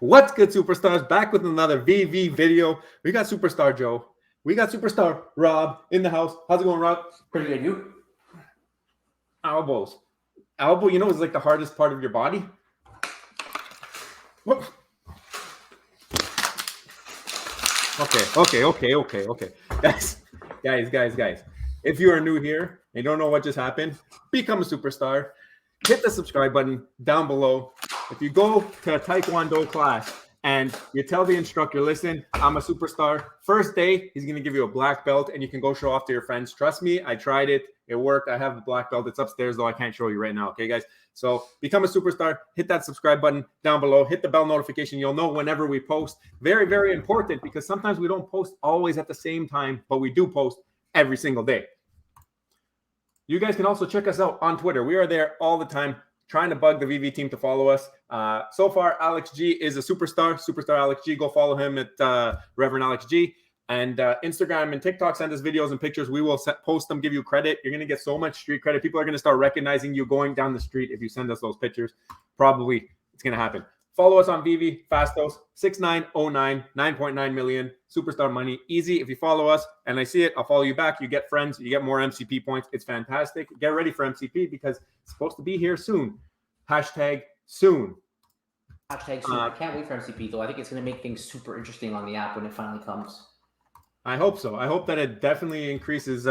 What's good, superstars? Back with another VV video. We got Superstar Joe. We got Superstar Rob in the house. How's it going, Rob? Pretty good. You? Elbows. Elbow, you know, is like the hardest part of your body. Whoop. Okay. Guys. If you are new here and don't know what just happened, become a superstar. Hit the subscribe button down below. If you go to a Taekwondo class and you tell the instructor, listen, I'm a superstar. First day, he's going to give you a black belt and you can go show off to your friends. Trust me, I tried it. It worked. I have the black belt. It's upstairs, though. I can't show you right now. Okay, guys? So become a superstar. Hit that subscribe button down below. Hit the bell notification. You'll know whenever we post. Very, very important because sometimes we don't post always at the same time, but we do post every single day. You guys can also check us out on Twitter. We are there all the time trying to bug the VV team to follow us. So far, Alex G is a superstar. Superstar Alex G. Go follow him at Reverend Alex G. And Instagram and TikTok, send us videos and pictures. We will post them, give you credit. You're going to get so much street credit. People are going to start recognizing you going down the street if you send us those pictures. Probably it's going to happen. Follow us on Veve, Fastos, 6909, 9.9 million, Superstar Money. Easy. If you follow us and I see it, I'll follow you back. You get friends. You get more MCP points. It's fantastic. Get ready for MCP because it's supposed to be here soon. Hashtag soon. Hashtag soon. I can't wait for MCP, though. I think it's going to make things super interesting on the app when it finally comes. I hope so. I hope that it definitely increases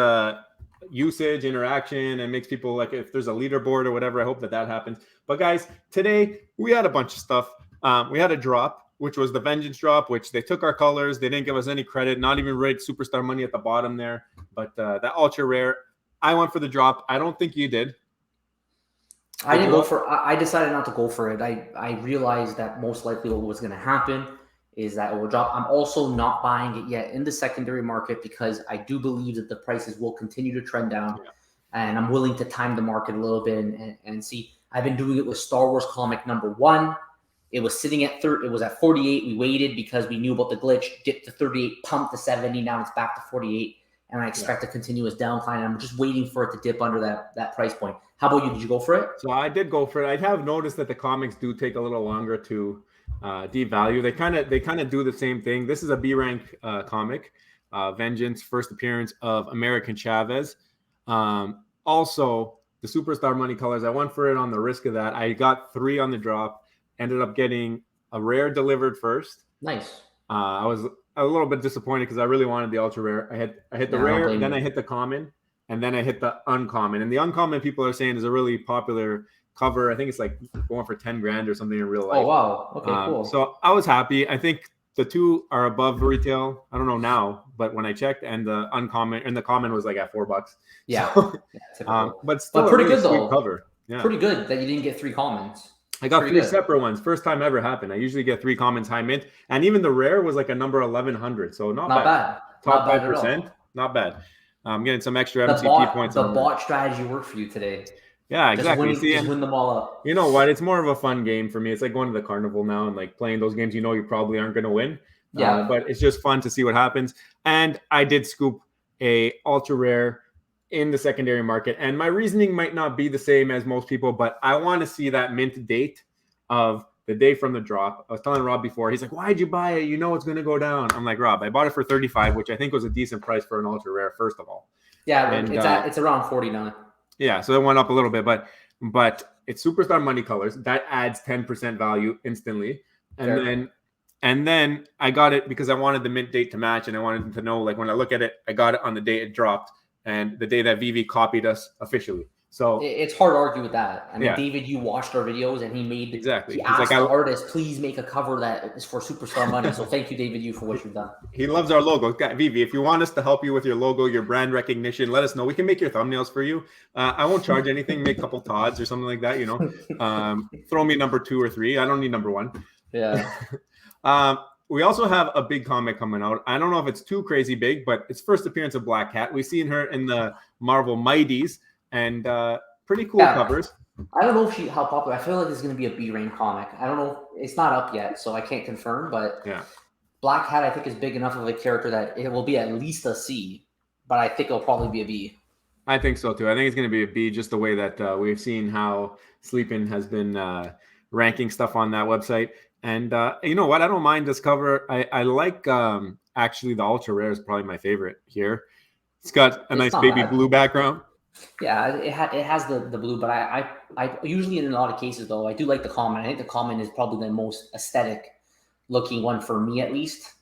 usage, interaction, and makes people, like, if there's a leaderboard or whatever, I hope that happens. But guys, today we had a bunch of stuff. We had a drop, which was the Vengeance drop, which they took our colors. They didn't give us any credit, not even rate Superstar Money at the bottom there. But that ultra rare, I went for the drop. I don't think you did. I didn't go for. I decided not to go for it. I realized that most likely what was going to happen is that it will drop. I'm also not buying it yet in the secondary market because I do believe that the prices will continue to trend down, and I'm willing to time the market a little bit and see. I've been doing it with Star Wars comic #1. It was sitting at It was at 48. We waited because we knew about the glitch. Dipped to 38, pumped to 70. Now it's back to 48, and I expect a continuous downcline. I'm just waiting for it to dip under that price point. How about you? Did you go for it? So I did go for it. I have noticed that the comics do take a little longer to devalue. They kind of do the same thing. This is a B rank comic, Vengeance, first appearance of American Chavez. Also, the Superstar Money colors. I went for it on the risk of that. I got 3 on the drop. Ended up getting a rare delivered first. Nice. I was a little bit disappointed because I really wanted the ultra rare. I hit the rare, then I hit the common, and then I hit the uncommon. And the uncommon, people are saying, is a really popular cover. I think it's like going for 10 grand or something in real life. Oh, wow. Okay, cool. So I was happy. I think the 2 are above retail. I don't know now, but when I checked, and the uncommon and the common was like at $4. Yeah. So, but still pretty really good though. Cover. Yeah. Pretty good that you didn't get 3 commons. I got 3 separate ones. First time ever happened. I usually get 3 commons high mint, and even the rare was like a number 1100. So not bad. Top 5%. Not bad. I'm getting some extra MCP points. The bot strategy worked for you today. Yeah, exactly. Just win them all up. You know what? It's more of a fun game for me. It's like going to the carnival now and like playing those games you know you probably aren't going to win. Yeah. But it's just fun to see what happens. And I did scoop a ultra rare in the secondary market. And my reasoning might not be the same as most people, but I want to see that mint date of the day from the drop. I was telling Rob before, he's like, why'd you buy it? You know it's going to go down. I'm like, Rob, I bought it for 35, which I think was a decent price for an ultra rare, first of all. Yeah, and it's around 49. Yeah, so it went up a little bit, but it's Superstar Money colors. That adds 10% value instantly. And then I got it because I wanted the mint date to match, and I wanted to know, like, when I look at it, I got it on the day it dropped and the day that Veve copied us officially. So it's hard to argue with that. I mean, David, you watched our videos, and he made exactly. He asked the artist, please make a cover that is for Superstar Money. So thank you, David, for what you've done. He loves our logo. Veve, if you want us to help you with your logo, your brand recognition, let us know. We can make your thumbnails for you. I won't charge anything. Make a couple Todds or something like that. You know, throw me number 2 or 3. I don't need number 1. Yeah. We also have a big comic coming out. I don't know if it's too crazy big, but it's first appearance of Black Cat. We've seen her in the Marvel Mighties. And pretty cool covers. I don't know how popular. I feel like it's going to be a B-rank comic. I don't know. It's not up yet, so I can't confirm. But Black Hat, I think, is big enough of a character that it will be at least a C. But I think it'll probably be a B. I think so, too. I think it's going to be a B, just the way that we've seen how Sleepin has been ranking stuff on that website. And you know what? I don't mind this cover. I like actually the ultra rare is probably my favorite here. It's got a It's nice not baby bad. blue background. Yeah, it has the blue, but I usually in a lot of cases though I do like the common. I think the common is probably the most aesthetic looking one for me at least.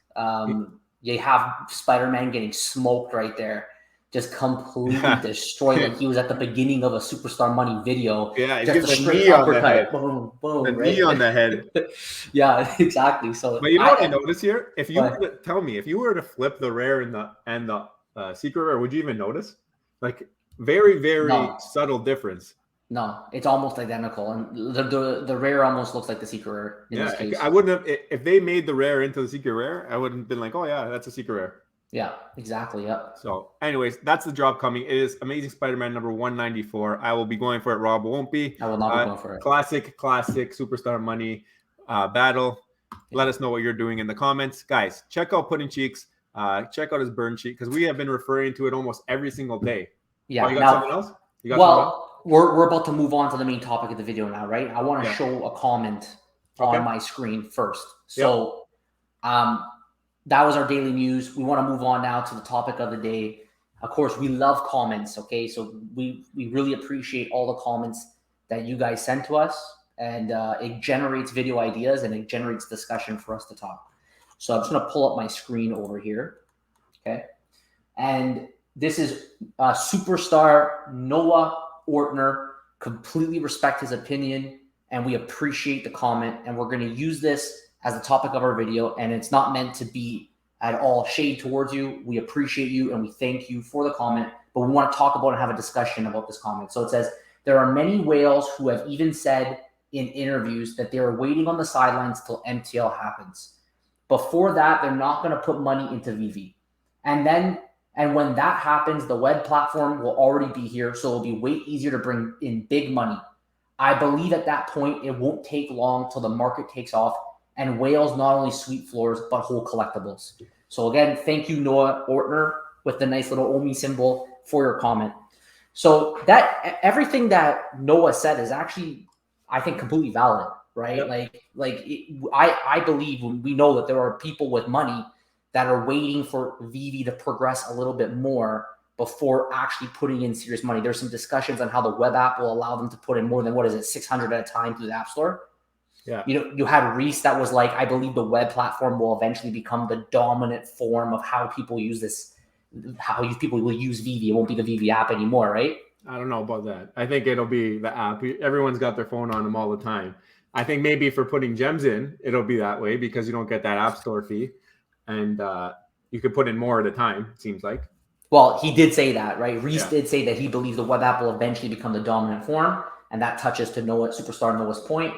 You have Spider-Man getting smoked right there, just completely Yeah. destroyed like he was at the beginning of a Superstar Money video. Yeah, he's Just a getting the straight knee on the head. uppercut, boom, The boom, knee right? on the head. Yeah, exactly. So But you know what I noticed here? If you were but to tell me, if you were to flip the rare and the secret rare, would you even notice? Like very, very no, subtle difference. no, it's almost identical, and the rare almost looks like the secret rare in this Yeah, case. I wouldn't have if they made the rare into the secret rare. I wouldn't have been like, oh yeah, that's a secret rare. Yeah, exactly. Yeah. So, anyways, that's the drop coming. It is Amazing Spider-Man number 194. I will be going for it. Rob won't be. I will not be going for it. Classic Superstar Money battle. Yeah. Let us know what you're doing in the comments. Guys, check out Pudding Cheeks. Check out his burn sheet because we have been referring to it almost every single day. Yeah. Oh, you got Now, something else? You got something else? we're about to move on to the main topic of the video now, right? I want to Yeah. show a comment Okay. on my screen first. So, that was our daily news. We want to move on now to the topic of the day. Of course, we love comments. Okay, so we really appreciate all the comments that you guys send to us, and it generates video ideas and it generates discussion for us to talk. So I'm just going to pull up my screen over here. Okay, and this is superstar Noah Ortner. Completely respect his opinion, and we appreciate the comment. And we're going to use this as the topic of our video. And it's not meant to be at all shade towards you. We appreciate you and we thank you for the comment. But we want to talk about and have a discussion about this comment. So it says, there are many whales who have even said in interviews that they are waiting on the sidelines till MTL happens. Before that, they're not going to put money into Veve. And when that happens, the web platform will already be here. So it'll be way easier to bring in big money. I believe at that point, it won't take long till the market takes off and whales not only sweep floors, but whole collectibles. So again, thank you, Noah Ortner, with the nice little Omi symbol for your comment. So that everything that Noah said is actually, I think, completely valid, right? Yep. I believe we know that there are people with money that are waiting for Veve to progress a little bit more before actually putting in serious money. There's some discussions on how the web app will allow them to put in more than, 600 at a time through the App Store. Yeah. You had Reese that was like, I believe the web platform will eventually become the dominant form of how people use this, how people will use Veve. It won't be the Veve app anymore, right? I don't know about that. I think it'll be the app. Everyone's got their phone on them all the time. I think maybe for putting gems in, it'll be that way because you don't get that App Store fee. And you could put in more at a time, it seems like. Well, he did say that, right? Reese did say that he believes the web app will eventually become the dominant form. And that touches to Superstar Noah's point.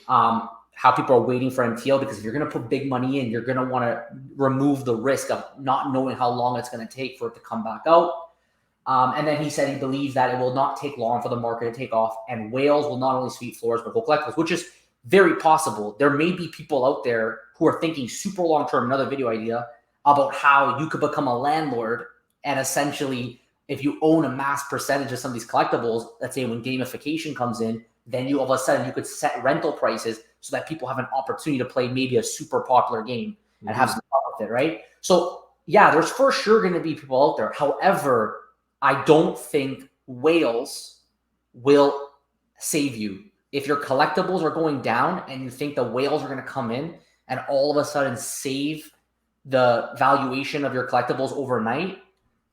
How people are waiting for MTL, because if you're going to put big money in, you're going to want to remove the risk of not knowing how long it's going to take for it to come back out. And then he said he believes that it will not take long for the market to take off, and whales will not only sweep floors, but whole collectibles, which is very possible. There may be people out there who are thinking super long-term, another video idea, about how you could become a landlord and essentially, if you own a mass percentage of some of these collectibles, let's say when gamification comes in, then you all of a sudden you could set rental prices so that people have an opportunity to play maybe a super popular game and have some fun with it, right? So yeah, there's for sure going to be people out there. However, I don't think whales will save you. If your collectibles are going down and you think the whales are going to come in and all of a sudden save the valuation of your collectibles overnight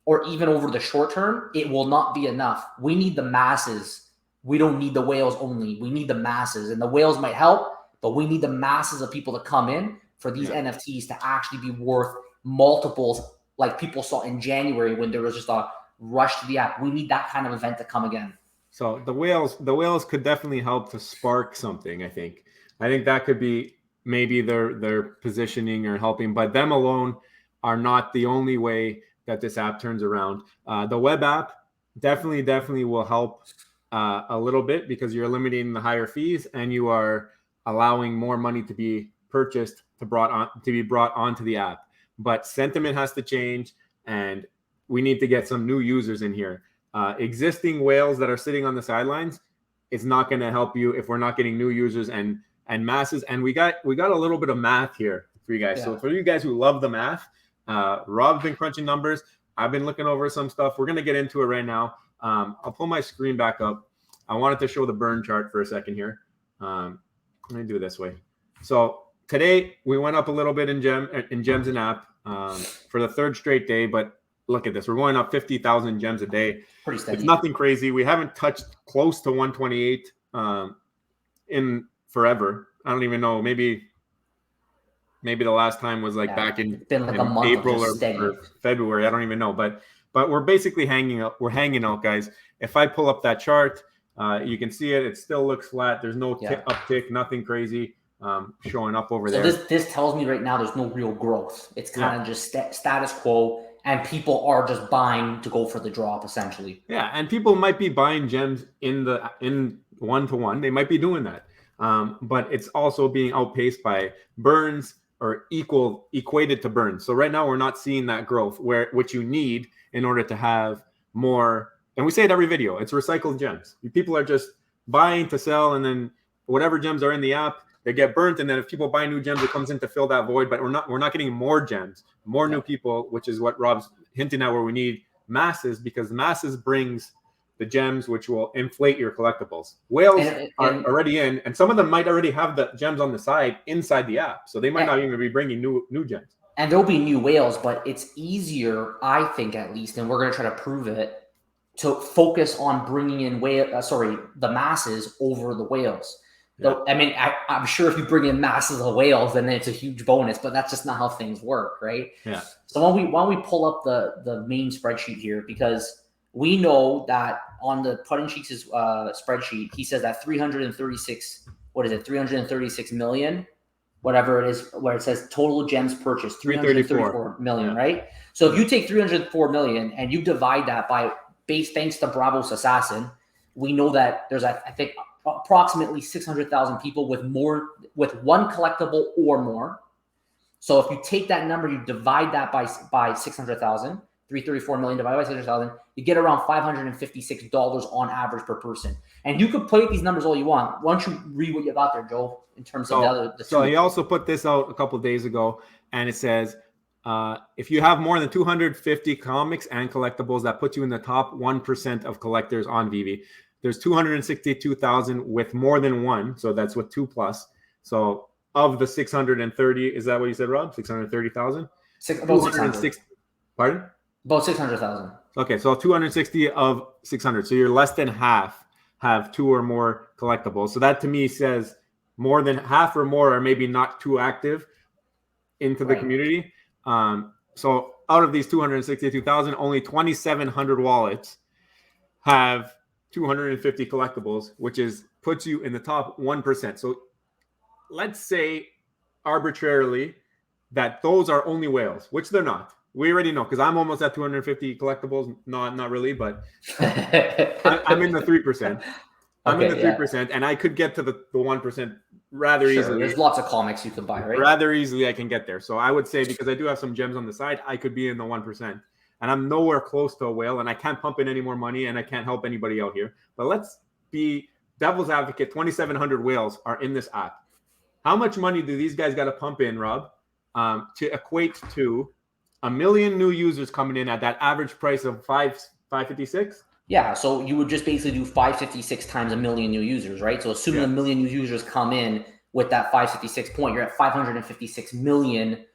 or even over the short term, it will not be enough. We need the masses. We don't need the whales only. We need the masses. And the whales might help, but we need the masses of people to come in for these NFTs to actually be worth multiples like people saw in January when there was just a rush to the app. We need that kind of event to come again. So the whales could definitely help to spark something, I think that could be maybe their positioning or helping, but them alone are not the only way that this app turns around. The web app definitely will help a little bit because you're eliminating the higher fees and you are allowing more money to be purchased to be brought onto the app. But sentiment has to change, and we need to get some new users in here. Existing whales that are sitting on the sidelines, it's not going to help you if we're not getting new users and and masses. And we got a little bit of math here for you guys. So for you guys who love the math, Rob's been crunching numbers. I've been looking over some stuff. We're going to get into it right now. I'll pull my screen back up. I wanted to show the burn chart for a second here. Let me do it this way. So today we went up a little bit in gems and app for the third straight day, but look at this. We're going up 50,000 gems a day. Pretty steady. It's nothing crazy. We haven't touched close to 128 in forever. I don't even know. Maybe the last time was like back in April or February. I don't even know. But we're basically hanging out. We're hanging out, guys. If I pull up that chart, you can see it. It still looks flat. There's no uptick, nothing crazy showing up over there. So this tells me right now there's no real growth. It's kind of just status quo, and people are just buying to go for the drop, essentially. Yeah, and people might be buying gems in 1-to-1. They might be doing that, but it's also being outpaced by burns or equated to burns. So right now we're not seeing that growth which you need in order to have more. And we say it every video. It's recycled gems. People are just buying to sell, and then whatever gems are in the app, they get burnt. And then if people buy new gems, it comes in to fill that void. But we're not getting more gems, more new people, which is what Rob's hinting at, where we need masses, because masses brings the gems, which will inflate your collectibles. Whales are already in, and some of them might already have the gems on the side inside the app, so they might not even be bringing new gems. And there'll be new whales, but it's easier, I think, at least, and we're going to try to prove it, to focus on bringing in the masses over the whales. Yeah. I mean, I'm sure if you bring in masses of whales, then it's a huge bonus, but that's just not how things work, right? Yeah. So when we pull up the main spreadsheet here, because we know that on the Putting Cheeks' spreadsheet, he says that 336 million, whatever it is, where it says total gems purchased, 334 million, right? So if you take 304 million and you divide that by thanks to Bravo's Assassin, we know that there's, I think, approximately 600,000 people with one collectible or more. So if you take that number, you divide that by 600,000, 334 million divided by 600,000, you get around $556 on average per person. And you could play these numbers all you want. Why don't you read what you got there, Joe, in terms of the So he also put this out a couple of days ago, and it says, if you have more than 250 comics and collectibles, that puts you in the top 1% of collectors on Veve. There's 262,000 with more than one, so that's with 2+. So of the 630, is that what you said, Rob? 630,000? About 600. Pardon? About 600,000. Okay, so 260 of 600. So you're less than half have 2 or more collectibles. So that to me says more than half or more are maybe not too active into the community. So out of these 262,000, only 2,700 wallets have 250 collectibles, which puts you in the top 1%. So let's say arbitrarily that those are only whales, which they're not. We already know, because I'm almost at 250 collectibles. Not really, but I'm in the 3%. I'm in the 3%, and I could get to the 1% rather easily. There's lots of comics you can buy, right? Rather easily I can get there. So I would say, because I do have some gems on the side, I could be in the 1%. And I'm nowhere close to a whale, and I can't pump in any more money, and I can't help anybody out here. But let's be devil's advocate. 2,700 whales are in this app. How much money do these guys got to pump in, Rob, to equate to 1 million new users coming in at that average price of $556? Yeah, so you would just basically do 556 times 1 million new users, right? So assuming 1 million new users come in with that 556 point, you're at $556 million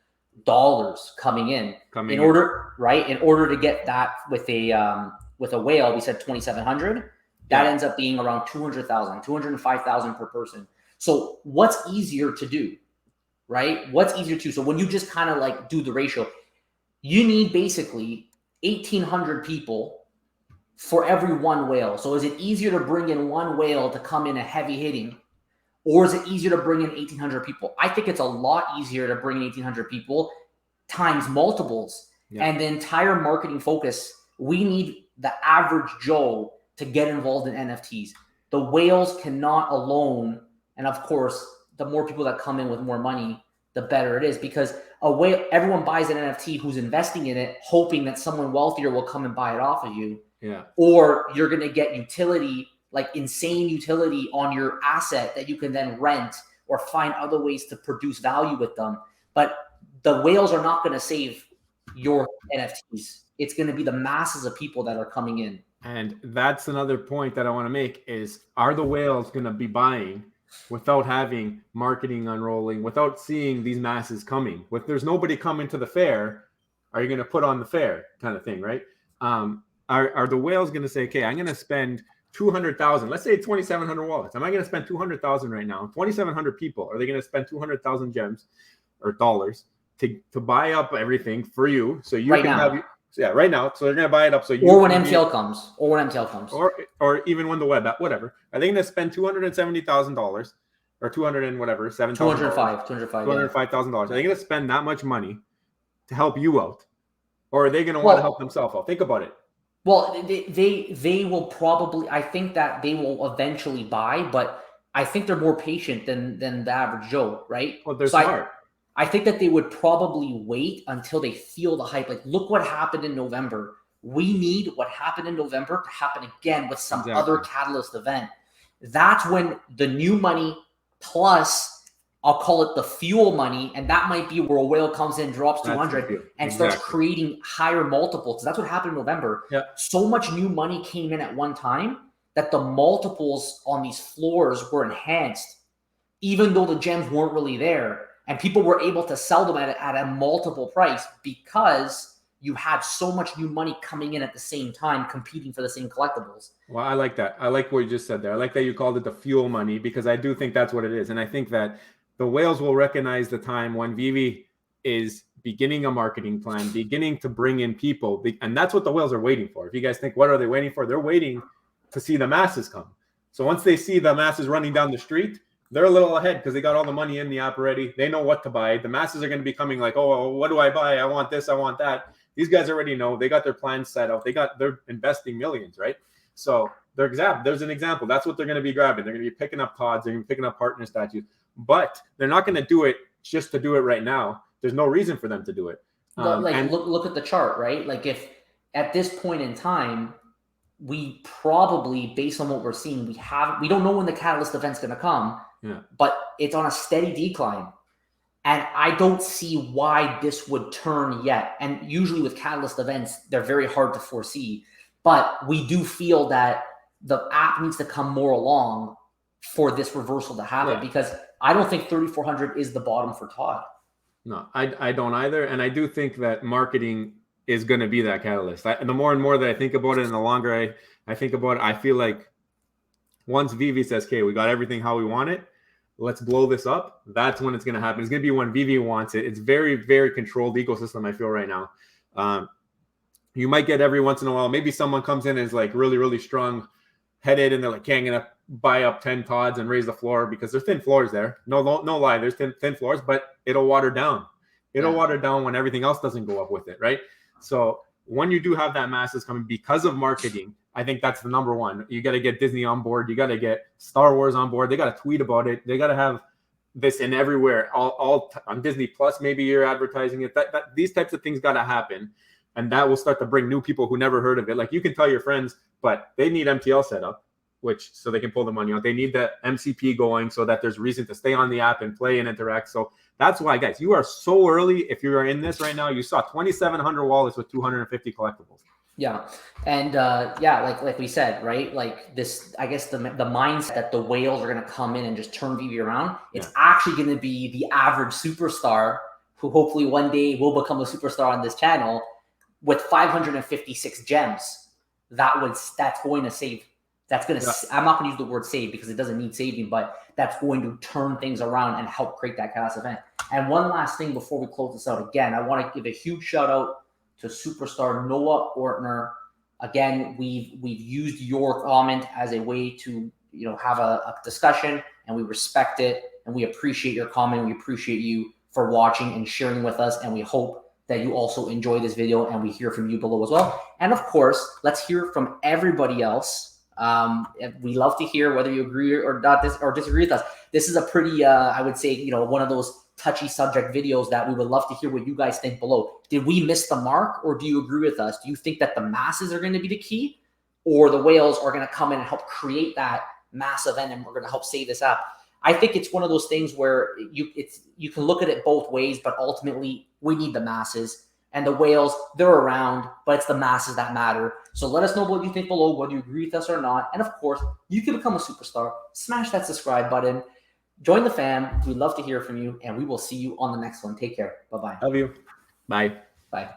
coming in. In order to get that with a whale, we said 2,700. That ends up being around 200,000, 205,000 per person. So what's easier to do, right? So when you just kind of like do the ratio, you need basically 1,800 people for every one whale. So is it easier to bring in one whale to come in a heavy hitting, or is it easier to bring in 1,800 people? I think it's a lot easier to bring in 1,800 people times multiples. And the entire marketing focus, we need the average Joe to get involved in NFTs. The whales cannot alone. And of course, the more people that come in with more money, the better it is, because a whale, everyone buys an NFT who's investing in it, hoping that someone wealthier will come and buy it off of you. Yeah. Or you're going to get utility, like insane utility on your asset that you can then rent or find other ways to produce value with them. But the whales are not going to save your NFTs. It's going to be the masses of people that are coming in. And that's another point that I want to make is, are the whales going to be buying without having marketing unrolling, without seeing these masses coming? If there's nobody coming to the fair, are you going to put on the fair kind of thing, right? Are the whales going to say, okay, I'm going to spend 200,000, let's say 2,700 wallets. Am I going to spend 200,000 right now? 2,700 people. Are they going to spend 200,000 gems or dollars to buy up everything for you? So you right can now. have, yeah, right now. So they're going to buy it up. So you, or when MTL comes, or even when the web app, whatever. Are they going to spend $270,000 or 200 and whatever, $205,000? Are they going to spend that much money to help you out, or are they going to want to help themselves out? Think about it. Well, they will probably. I think that they will eventually buy, but I think they're more patient than the average Joe, right? Well, they're smart. I think that they would probably wait until they feel the hype. Like, look what happened in November. We need what happened in November to happen again with some other catalyst event. That's when the new money plus, I'll call it the fuel money, and that might be where a whale comes in, drops 200, and starts creating higher multiples. That's what happened in November. Yeah. So much new money came in at one time that the multiples on these floors were enhanced, even though the gems weren't really there. And people were able to sell them at a multiple price because you had so much new money coming in at the same time, competing for the same collectibles. Well, I like that. I like what you just said there. I like that you called it the fuel money, because I do think that's what it is. And I think that the whales will recognize the time when Veve is beginning a marketing plan, beginning to bring in people. And that's what the whales are waiting for. If you guys think, what are they waiting for? They're waiting to see the masses come. So once they see the masses running down the street, they're a little ahead because they got all the money in the app already. They know what to buy. The masses are going to be coming like, oh, what do I buy? I want this, I want that. These guys already know. They got their plans set out. They're investing millions, right? So there's an example. That's what they're going to be grabbing. They're going to be picking up pods. They're going to be picking up partner statues. But they're not going to do it just to do it right now. There's no reason for them to do it. Look at the chart, right? Like, if at this point in time, we probably, based on what we're seeing, we don't know when the catalyst event's going to come, but it's on a steady decline. And I don't see why this would turn yet. And usually with catalyst events, they're very hard to foresee. But we do feel that the app needs to come more along for this reversal to happen, because I don't think 3,400 is the bottom for Todd. No, I don't either. And I do think that marketing is going to be that catalyst. The more and more that I think about it, and the longer I think about it, I feel like once Veve says, okay, we got everything how we want it, let's blow this up, that's when it's going to happen. It's going to be when Veve wants it. It's very, very controlled ecosystem, I feel right now. You might get every once in a while, maybe someone comes in and is like really, really strong headed, and they're like, okay, I'm going to buy up 10 pods and raise the floor, because there's thin floors there. No lie, there's thin floors, but it'll water down. It'll water down when everything else doesn't go up with it, right? So when you do have that masses coming because of marketing, I think that's the number one. You got to get Disney on board. You got to get Star Wars on board. They got to tweet about it. They got to have this in everywhere, all on Disney Plus. Maybe you're advertising it. That these types of things got to happen, and that will start to bring new people who never heard of it. Like, you can tell your friends, but they need MTL set up, which so they can pull the money out. They need the MCP going so that there's reason to stay on the app and play and interact. So that's why, guys, you are so early. If you are in this right now, you saw 2,700 wallets with 250 collectibles. Yeah. And like we said, right? Like this, I guess the mindset that the whales are going to come in and just turn Veve around. It's actually going to be the average superstar who hopefully one day will become a superstar on this channel with 556 gems. That's going to save. That's going to, I'm not going to use the word save because it doesn't need saving, but that's going to turn things around and help create that chaos event. And one last thing before we close this out, again, I want to give a huge shout out to superstar Noah Ortner. Again, we've used your comment as a way to, have a discussion, and we respect it, and we appreciate your comment. We appreciate you for watching and sharing with us, and we hope that you also enjoy this video, and we hear from you below as well. And of course, let's hear from everybody else. We love to hear whether you agree or not or disagree with us. This is a pretty, I would say, one of those touchy subject videos that we would love to hear what you guys think below. Did we miss the mark, or do you agree with us? Do you think that the masses are going to be the key, or the whales are going to come in and help create that mass event and we're going to help save this up? I think it's one of those things where you can look at it both ways, but ultimately we need the masses. And the whales, they're around, but it's the masses that matter. So let us know what you think below, whether you agree with us or not. And of course, you can become a superstar. Smash that subscribe button. Join the fam. We'd love to hear from you, and we will see you on the next one. Take care. Bye-bye. Love you. Bye. Bye.